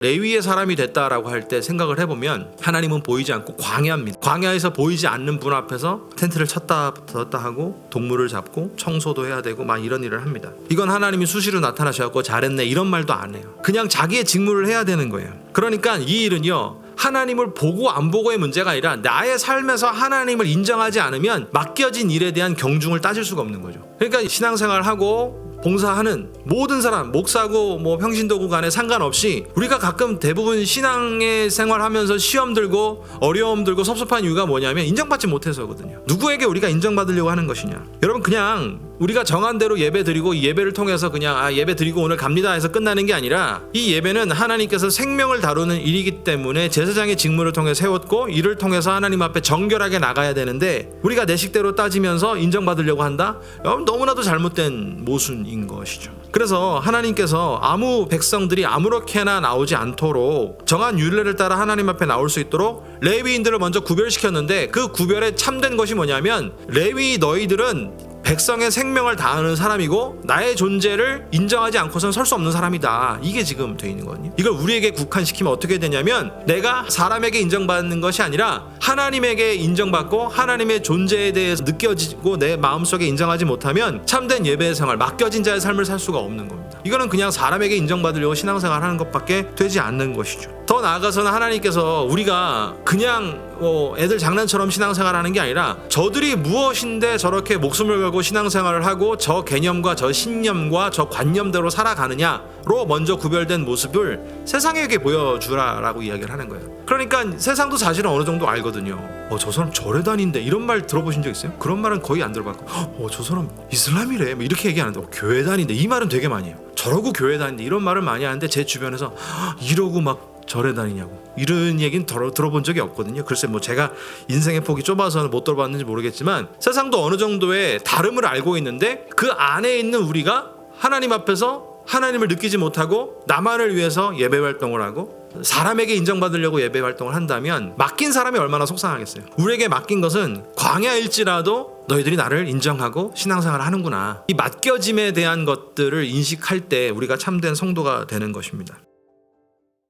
레위의 사람이 됐다라고 할 때 생각을 해보면 하나님은 보이지 않고 광야입니다. 광야에서 보이지 않는 분 앞에서 텐트를 쳤다 뒀다 하고 동물을 잡고 청소도 해야 되고 막 이런 일을 합니다. 이건 하나님이 수시로 나타나셔서 잘했네 이런 말도 안 해요. 그냥 자기의 직무를 해야 되는 거예요. 그러니까 이 일은요, 하나님을 보고 안 보고의 문제가 아니라 나의 삶에서 하나님을 인정하지 않으면 맡겨진 일에 대한 경중을 따질 수가 없는 거죠. 그러니까 신앙생활하고 봉사하는 모든 사람, 목사고 뭐 평신도고 간에 상관없이 우리가 가끔 대부분 신앙의 생활하면서 시험 들고 어려움 들고 섭섭한 이유가 뭐냐면 인정받지 못해서거든요. 누구에게 우리가 인정받으려고 하는 것이냐. 여러분, 그냥 우리가 정한 대로 예배 드리고 이 예배를 통해서 그냥 예배 드리고 오늘 갑니다 해서 끝나는 게 아니라 이 예배는 하나님께서 생명을 다루는 일이기 때문에 제사장의 직무를 통해 세웠고 이를 통해서 하나님 앞에 정결하게 나가야 되는데 우리가 내 식대로 따지면서 인정받으려고 한다? 너무나도 잘못된 모순인 것이죠. 그래서 하나님께서 아무 백성들이 아무렇게나 나오지 않도록 정한 율례를 따라 하나님 앞에 나올 수 있도록 레위인들을 먼저 구별시켰는데 그 구별에 참된 것이 뭐냐면 레위 너희들은 백성의 생명을 다하는 사람이고 나의 존재를 인정하지 않고선 설 수 없는 사람이다. 이게 지금 돼 있는 거거든요. 이걸 우리에게 국한시키면 어떻게 되냐면 내가 사람에게 인정받는 것이 아니라 하나님에게 인정받고 하나님의 존재에 대해서 느껴지고 내 마음속에 인정하지 못하면 참된 예배의 생활, 맡겨진 자의 삶을 살 수가 없는 겁니다. 이거는 그냥 사람에게 인정받으려고 신앙생활 하는 것밖에 되지 않는 것이죠. 더 나아가서는 하나님께서 우리가 그냥 애들 장난처럼 신앙생활 하는 게 아니라 저들이 무엇인데 저렇게 목숨을 걸고 신앙생활을 하고 저 개념과 저 신념과 저 관념대로 살아가느냐로 먼저 구별된 모습을 세상에게 보여주라라고 이야기를 하는 거예요. 그러니까 세상도 사실은 어느 정도 알거든요. 저 사람 절에 다닌대 이런 말 들어보신 적 있어요? 그런 말은 거의 안 들어봤고 저 사람 이슬람이래 뭐 이렇게 얘기하는데 교회 다닌대 이 말은 되게 많이 해요. 저러고 교회 다닌대 이런 말을 많이 하는데 제 주변에서 이러고 막 절에 다니냐고 이런 얘기는 들어본 적이 없거든요. 글쎄 뭐 제가 인생의 폭이 좁아서 못 들어봤는지 모르겠지만 세상도 어느 정도의 다름을 알고 있는데 그 안에 있는 우리가 하나님 앞에서 하나님을 느끼지 못하고 나만을 위해서 예배 활동을 하고 사람에게 인정받으려고 예배 활동을 한다면 맡긴 사람이 얼마나 속상하겠어요. 우리에게 맡긴 것은 광야일지라도 너희들이 나를 인정하고 신앙생활을 하는구나. 이 맡겨짐에 대한 것들을 인식할 때 우리가 참된 성도가 되는 것입니다.